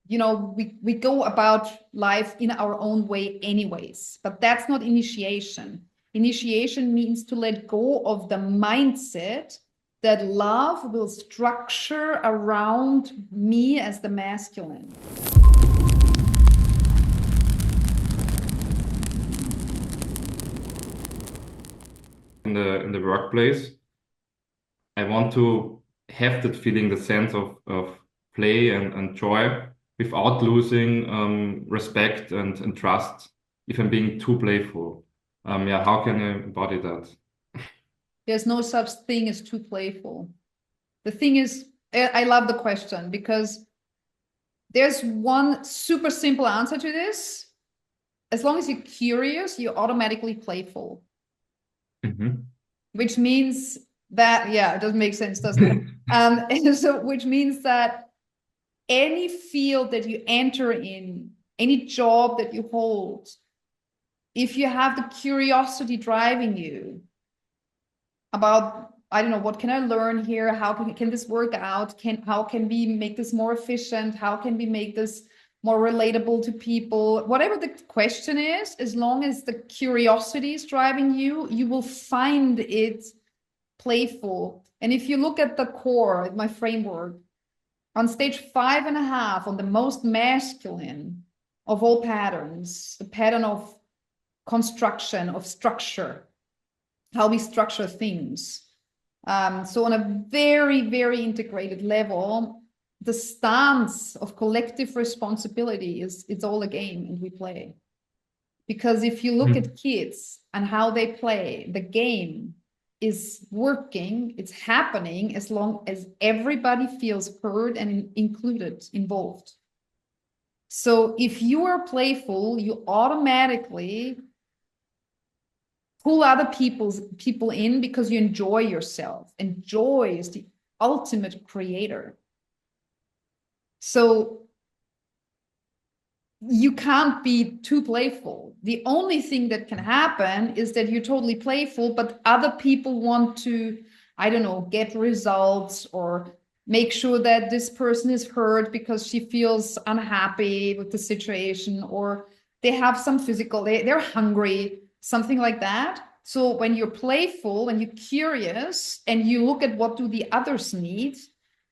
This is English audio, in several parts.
we go about life in our own way anyways, but that's not initiation. Initiation means to let go of the mindset that love will structure around me as the masculine. In the workplace, I want to have that feeling, the sense of play and joy without losing respect and trust if I'm being too playful. Yeah, how can I embody that? There's no such thing as too playful. The thing is, I love the question because there's one super simple answer to this. As long as you're curious, you're automatically playful. Which means that, yeah, it doesn't make sense, doesn't it? And so, which means that any field that you enter in, any job that you hold, if you have the curiosity driving you about, I don't know, what can I learn here? How can this work out? How can we make this more efficient? How can we make this more relatable to people? Whatever the question is, as long as the curiosity is driving you, you will find it playful. And if you look at the core, my framework, on stage 5.5, on the most masculine of all patterns, the pattern of construction, of structure, how we structure things. So on a very, very integrated level, the stance of collective responsibility it's all a game and we play. Because if you look at kids and how they play, the game is working, it's happening as long as everybody feels heard and included, involved. So if you are playful, you automatically pull other people in because you enjoy yourself, and joy is the ultimate creator. So you can't be too playful. The only thing that can happen is that you're totally playful, but other people want to, I don't know, get results or make sure that this person is heard because she feels unhappy with the situation, or they have some physical, they're hungry, something like that. So when you're playful and you're curious and you look at what do the others need,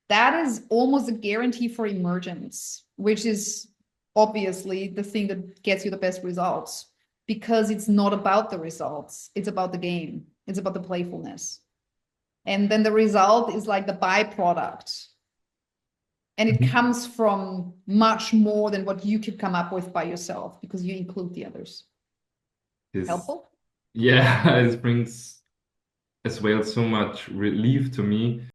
that is almost a guarantee for emergence, which is obviously the thing that gets you the best results, because it's not about the results. It's about the game. It's about the playfulness. And then the result is like the byproduct. And it comes from much more than what you could come up with by yourself because you include the others. Helpful? Yeah, it brings as well so much relief to me.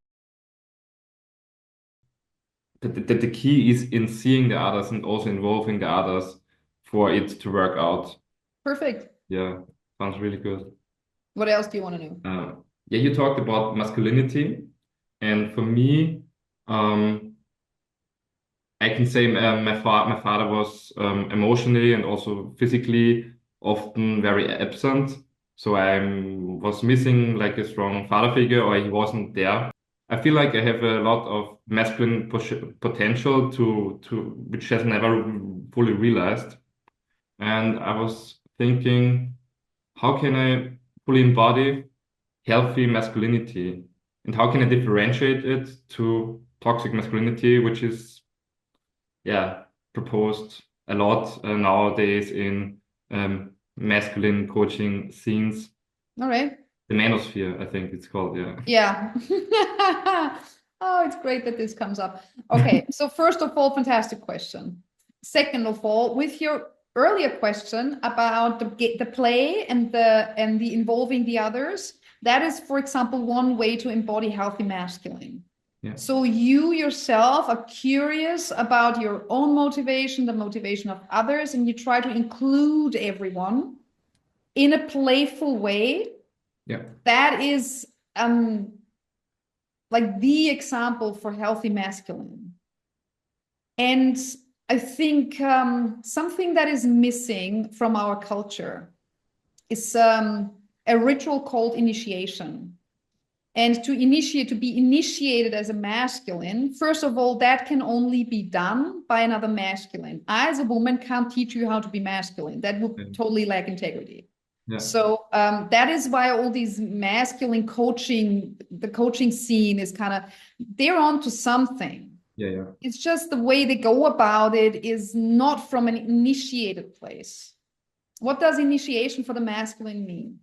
That the key is in seeing the others and also involving the others for it to work out. Perfect. Yeah, sounds really good. What else do you want to know? Yeah, you talked about masculinity, and for me, I can say my father was emotionally and also physically often very absent. So I was missing like a strong father figure, or he wasn't there. I feel like I have a lot of masculine potential to which has never fully realized. And I was thinking, how can I fully embody healthy masculinity? And how can I differentiate it to toxic masculinity, which is, yeah, proposed a lot nowadays in masculine coaching scenes. All right. The manosphere, I think it's called, yeah. Yeah. Oh, it's great that this comes up. Okay, so first of all, fantastic question. Second of all, with your earlier question about the play and the involving the others, that is, for example, one way to embody healthy masculine. Yeah. So you yourself are curious about your own motivation, the motivation of others, and you try to include everyone in a playful way. Yeah. That is like the example for healthy masculine. And I think something that is missing from our culture is a ritual called initiation. And to be initiated as a masculine, first of all, that can only be done by another masculine. I, as a woman, can't teach you how to be masculine. That would totally lack integrity. Yeah. So that is why all these masculine coaching, the coaching scene is kind of, they're on to something. Yeah. It's just the way they go about it is not from an initiated place. What does initiation for the masculine mean?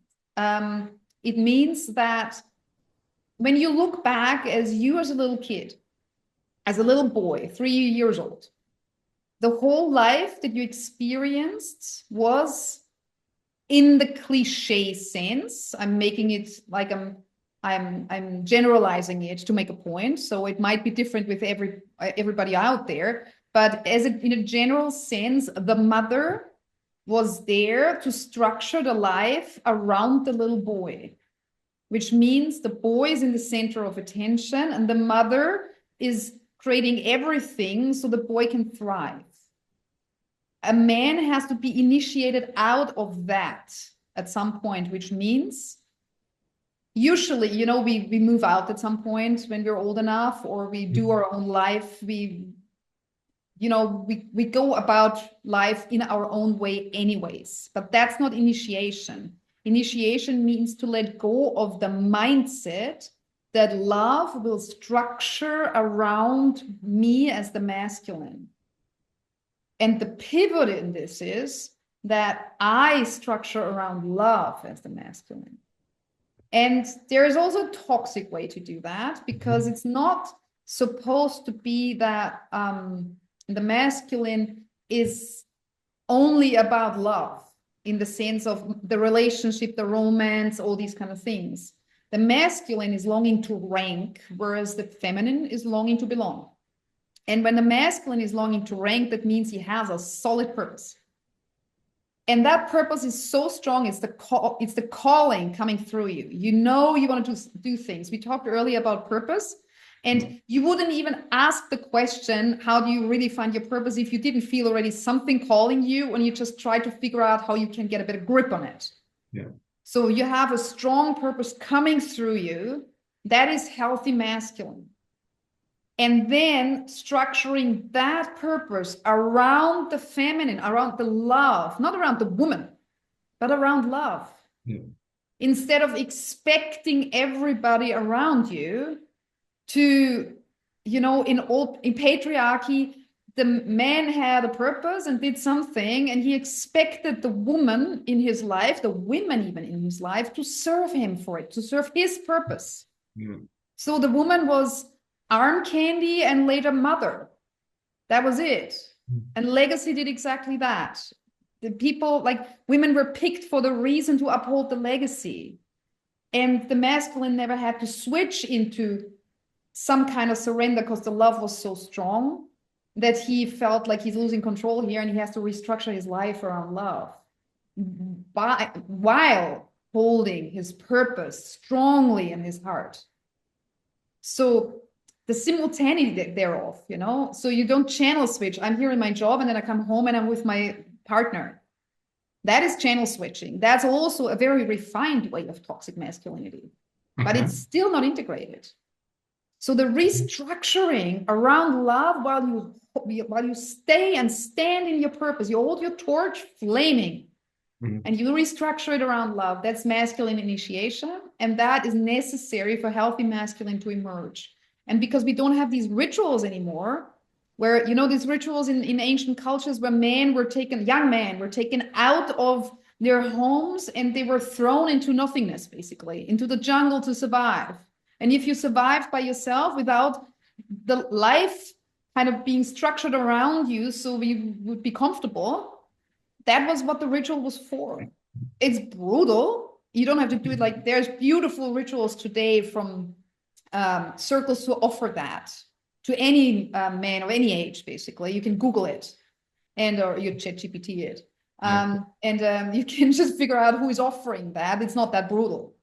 It means that when you look back as you as a little kid, as a little boy, 3 years old, the whole life that you experienced was, in the cliche sense, I'm making it like I'm generalizing it to make a point. So it might be different with everybody out there, but in a general sense, the mother was there to structure the life around the little boy, which means the boy is in the center of attention and the mother is creating everything so the boy can thrive. A man has to be initiated out of that at some point, which means usually, you know, we move out at some point when we're old enough, or we do our own life. We go about life in our own way anyways, but that's not initiation. Initiation means to let go of the mindset that love will structure around me as the masculine. And the pivot in this is that I structure around love as the masculine. And there is also a toxic way to do that, because it's not supposed to be that the masculine is only about love in the sense of the relationship, the romance, all these kind of things. The masculine is longing to rank, whereas the feminine is longing to belong. And when the masculine is longing to rank, that means he has a solid purpose. And that purpose is so strong, it's the calling coming through you. You know you want to do things. We talked earlier about purpose, and you wouldn't even ask the question, how do you really find your purpose, if you didn't feel already something calling you and you just try to figure out how you can get a better grip on it. Yeah. So you have a strong purpose coming through you. That is healthy masculine. And then structuring that purpose around the feminine, around the love, not around the woman, but around love. Yeah. Instead of expecting everybody around you to, you know, in patriarchy, the man had a purpose and did something, and he expected the woman in his life, the women even in his life, to serve him for it, to serve his purpose. Yeah. So the woman was arm candy and later mother. That was it. And legacy did exactly that. The people, like women, were picked for the reason to uphold the legacy. And the masculine never had to switch into some kind of surrender because the love was so strong that he felt like he's losing control here and he has to restructure his life around love while holding his purpose strongly in his heart. So the simultaneity thereof, you know, so you don't channel switch. I'm here in my job and then I come home and I'm with my partner. That is channel switching. That's also a very refined way of toxic masculinity, but it's still not integrated. So the restructuring around love while you stay and stand in your purpose, you hold your torch flaming, and you restructure it around love. That's masculine initiation, and that is necessary for healthy masculine to emerge. And because we don't have these rituals anymore, where, you know, these rituals in ancient cultures where young men were taken out of their homes and they were thrown into nothingness, basically, into the jungle to survive. And if you survived by yourself without the life kind of being structured around you so you would be comfortable, that was what the ritual was for. It's brutal. You don't have to do it like, there's beautiful rituals today from circles to offer that to any man of any age, basically. You can Google it or you ChatGPT it. And you can just figure out who is offering that. It's not that brutal.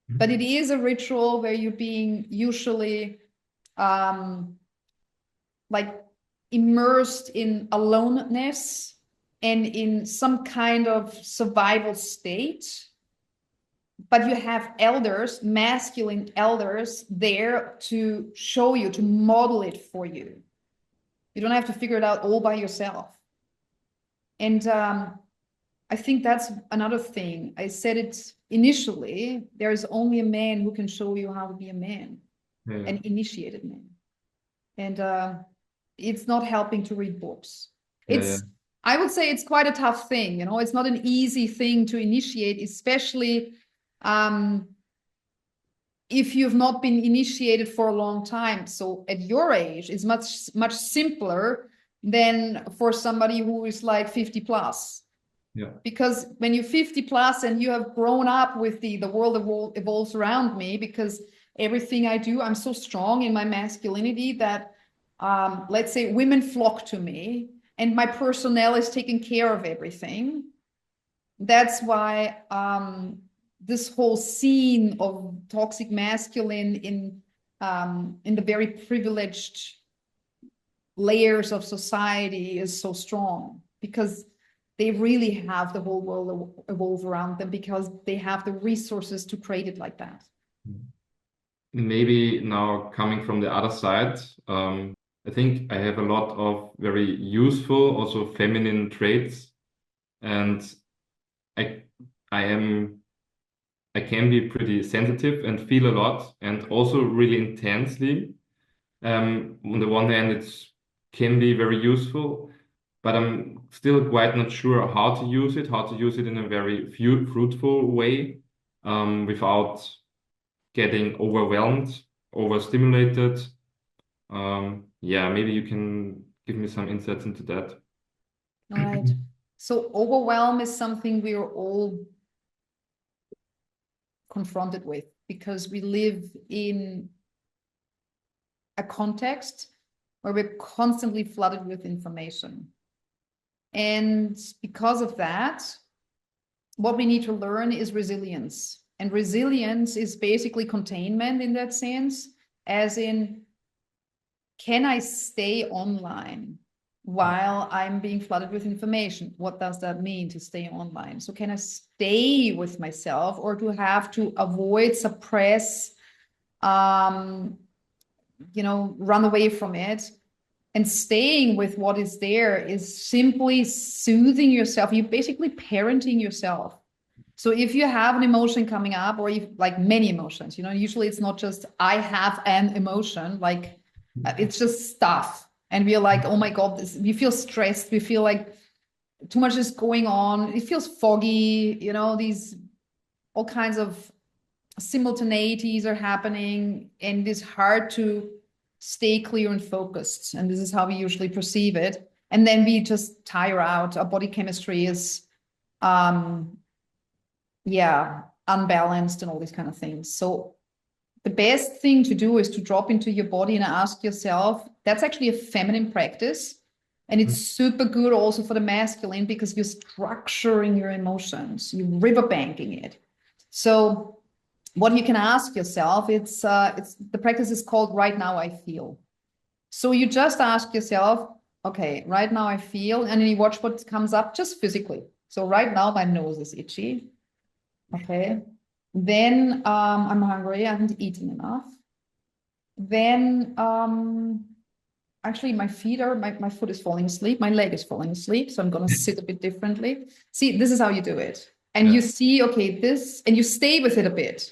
But it is a ritual where you're being usually like immersed in aloneness and in some kind of survival state. but you have elders, masculine elders there to show you, to model it for you. You don't have to figure it out all by yourself. And I think that's another thing. I said it initially, there is only a man who can show you how to be a man, an initiated man. And it's not helping to read books. I would say it's quite a tough thing. You know, it's not an easy thing to initiate, especially if you've not been initiated for a long time. So at your age, it's much simpler than for somebody who is like 50 plus. Yeah. Because when you're 50 plus and you have grown up with the world evolves around me, because everything I do, I'm so strong in my masculinity that let's say women flock to me and my personnel is taking care of everything. That's why this whole scene of toxic masculine in the very privileged layers of society is so strong, because they really have the whole world evolve around them, because they have the resources to create it like that. Maybe now coming from the other side, I think I have a lot of very useful, also feminine traits, and I can be pretty sensitive and feel a lot, and also really intensely. On the one hand, it can be very useful, but I'm still quite not sure how to use it in a very fruitful way, without getting overwhelmed, overstimulated. Maybe you can give me some insights into that. All right. So overwhelm is something we are all confronted with, because we live in a context where we're constantly flooded with information. And because of that, what we need to learn is resilience. And resilience is basically containment in that sense, as in, can I stay online while I'm being flooded with information? What does that mean to stay online? So can I stay with myself, or do I have to avoid, suppress, run away from it? And staying with what is there is simply soothing yourself. You're basically parenting yourself. So if you have an emotion coming up, or if, like many emotions, usually it's not just I have an emotion, like it's just stuff. And we're like, oh my God, we feel stressed. We feel like too much is going on. It feels foggy, these all kinds of simultaneities are happening, and it's hard to stay clear and focused. And this is how we usually perceive it. And then we just tire out. Our body chemistry is, unbalanced and all these kind of things. So the best thing to do is to drop into your body and ask yourself, that's actually a feminine practice. And it's super good also for the masculine, because you're structuring your emotions, you're riverbanking it. So what you can ask yourself, it's the practice is called right now I feel. So you just ask yourself, okay, right now I feel, and then you watch what comes up just physically. So right now my nose is itchy. Okay. Then I'm hungry, I haven't eaten enough. Then actually my foot is falling asleep, my leg is falling asleep, so I'm gonna sit a bit differently. See, this is how you do it. And you see, okay, this, and you stay with it a bit.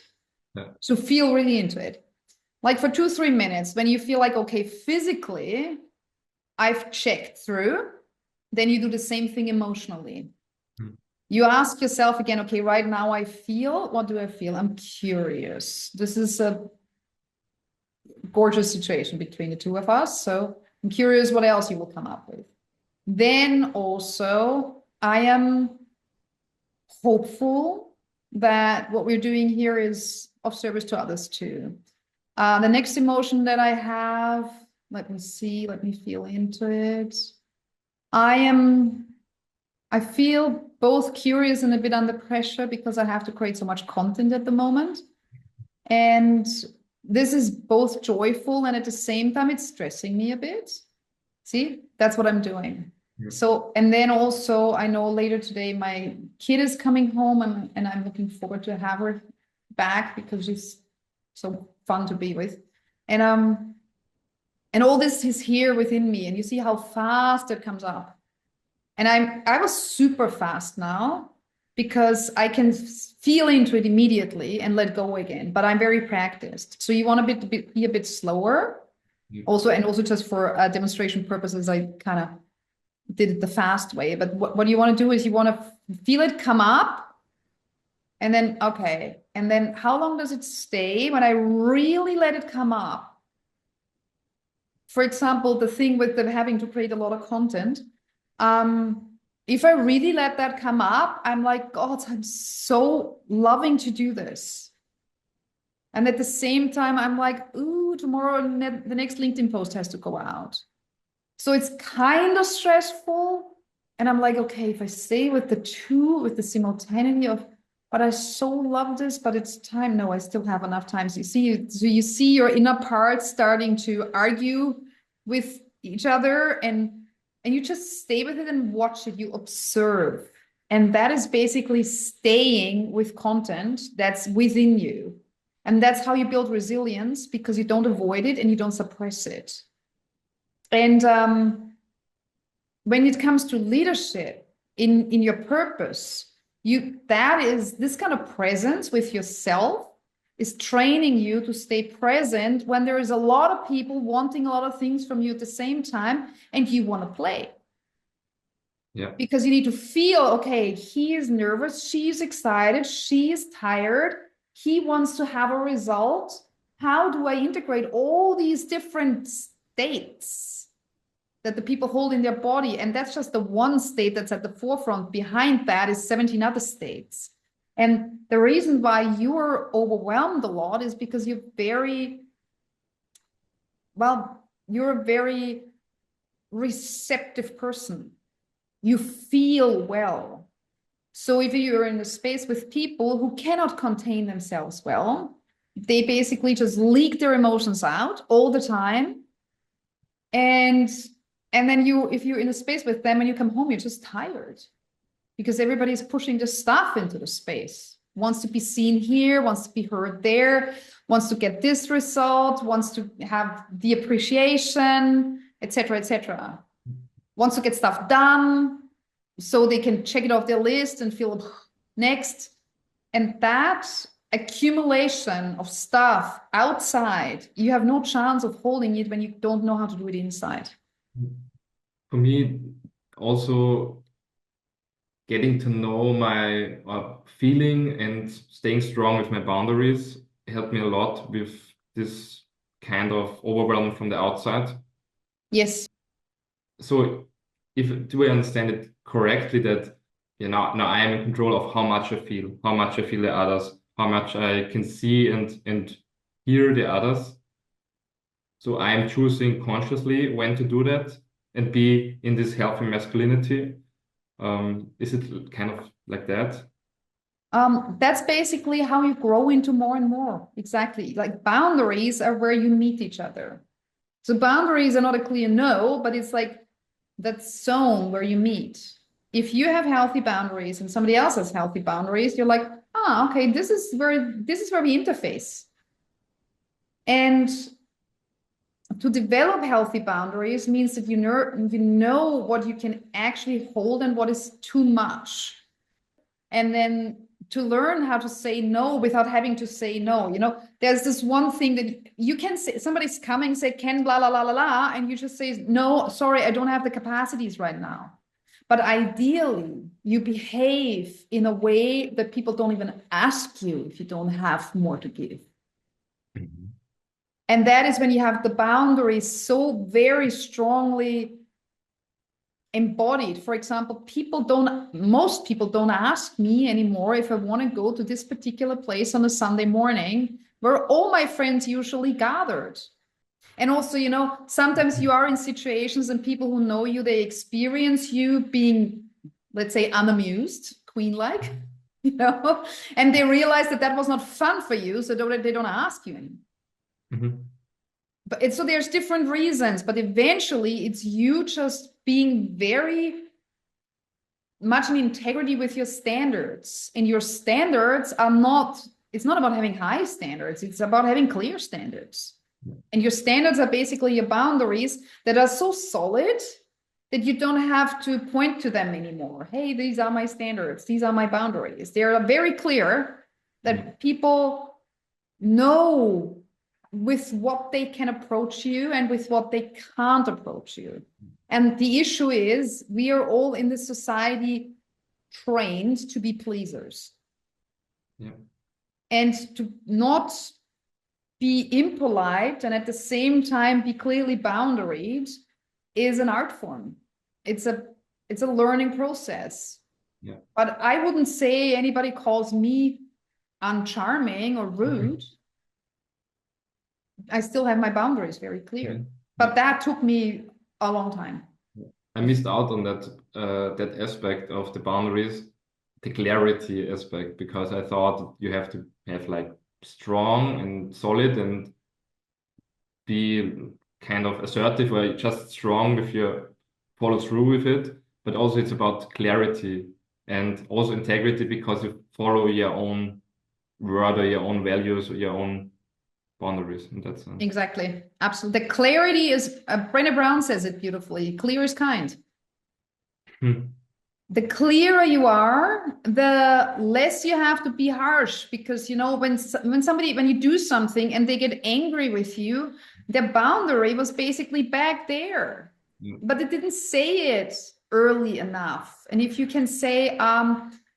So feel really into it. Like for 2-3 minutes, when you feel like, okay, physically, I've checked through, then you do the same thing emotionally. You ask yourself again, okay, right now I feel, what do I feel? I'm curious. This is a gorgeous situation between the two of us. So I'm curious what else you will come up with. Then also, I am hopeful that what we're doing here is of service to others too. The next emotion that I have, let me feel into it. I feel both curious and a bit under pressure, because I have to create so much content at the moment. And this is both joyful, and at the same time, it's stressing me a bit. See, that's what I'm doing. So, and then also I know later today, my kid is coming home, and I'm looking forward to have her back because she's so fun to be with. And all this is here within me, and you see how fast it comes up. And I was super fast now because I can feel into it immediately and let go again. But I'm very practiced. So you want to be a bit slower. Yeah. Also just for demonstration purposes, I kind of did it the fast way. But what you want to do is you want to feel it come up, and then, okay. And then how long does it stay when I really let it come up? For example, the thing with them having to create a lot of content. If I really let that come up, I'm like, God, I'm so loving to do this. And at the same time, I'm like, ooh, tomorrow the next LinkedIn post has to go out. So it's kind of stressful. And I'm like, okay, if I stay with the simultaneity of, but I so love this, but it's time. No, I still have enough time. So you see your inner parts starting to argue with each other, and you just stay with it and watch it. You observe. And that is basically staying with content that's within you. And that's how you build resilience, because you don't avoid it and you don't suppress it. And when it comes to leadership in your purpose, that is this kind of presence with yourself is training you to stay present when there is a lot of people wanting a lot of things from you at the same time, and you want to play. Yeah. Because you need to feel, okay, he is nervous, she's excited, she is tired, he wants to have a result. How do I integrate all these different states that the people hold in their body? And that's just the one state that's at the forefront. Behind that is 17 other states. And the reason why you're overwhelmed a lot is because you're a very receptive person. You feel well. So if you're in a space with people who cannot contain themselves well, they basically just leak their emotions out all the time. And then if you're in a space with them and you come home, you're just tired because everybody's pushing the stuff into the space, wants to be seen here, wants to be heard there, wants to get this result, wants to have the appreciation, etc., etc. Wants to get stuff done so they can check it off their list and feel next. And that accumulation of stuff outside, you have no chance of holding it when you don't know how to do it inside. For me, also getting to know my feeling and staying strong with my boundaries helped me a lot with this kind of overwhelm from the outside. Yes. So do I understand it correctly that now I am in control of how much I feel the others, how much I can see and hear the others. So I am choosing consciously when to do that and be in this healthy masculinity. Is it kind of like that? That's basically how you grow into more and more. Exactly. Like boundaries are where you meet each other. So boundaries are not a clear no, but it's like that zone where you meet. If you have healthy boundaries and somebody else has healthy boundaries, you're like, okay, this is where we interface. And to develop healthy boundaries means that you know what you can actually hold and what is too much. And then to learn how to say no without having to say no. There's this one thing that you can say, somebody's coming, say, Ken, blah, blah, blah, blah, blah, and you just say, no, sorry, I don't have the capacities right now. But ideally, you behave in a way that people don't even ask you if you don't have more to give. Mm-hmm. And that is when you have the boundaries so very strongly embodied. For example, most people don't ask me anymore if I want to go to this particular place on a Sunday morning where all my friends usually gathered. And also, sometimes you are in situations and people who know you, they experience you being, let's say, unamused, queen-like, and they realize that was not fun for you, so they don't ask you anymore. Mm-hmm. So there's different reasons, but eventually it's you just being very much in integrity with your standards. And your standards are not it's not about having high standards. It's about having clear standards. And your standards are basically your boundaries that are so solid that you don't have to point to them anymore. Hey, these are my standards. These are my boundaries. They are very clear that people know with what they can approach you and with what they can't approach you. And the issue is we are all in this society trained to be pleasers. Yeah. And to not be impolite and at the same time be clearly boundaried is an art form. It's a learning process. Yeah. But I wouldn't say anybody calls me uncharming or rude. I still have my boundaries very clear. But that took me a long time. I missed out on that aspect of the boundaries, the clarity aspect, because I thought you have to have like strong and solid and be kind of assertive or just strong if you follow through with it. But also it's about clarity and also integrity because you follow your own word or your own values or your own boundaries in that sense. Exactly. Absolutely. The clarity is, Brené Brown says it beautifully, clear is kind. The clearer you are, the less you have to be harsh, because when you do something and they get angry with you, their boundary was basically back there, but they didn't say it early enough. And if you can say,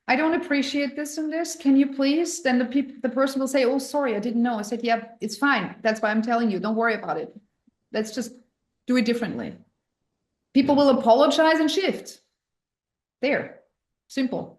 I don't appreciate this and this, can you please? Then the person will say, oh, sorry, I didn't know. I said, yeah, it's fine. That's why I'm telling you, don't worry about it. Let's just do it differently. People will apologize and shift. There, simple.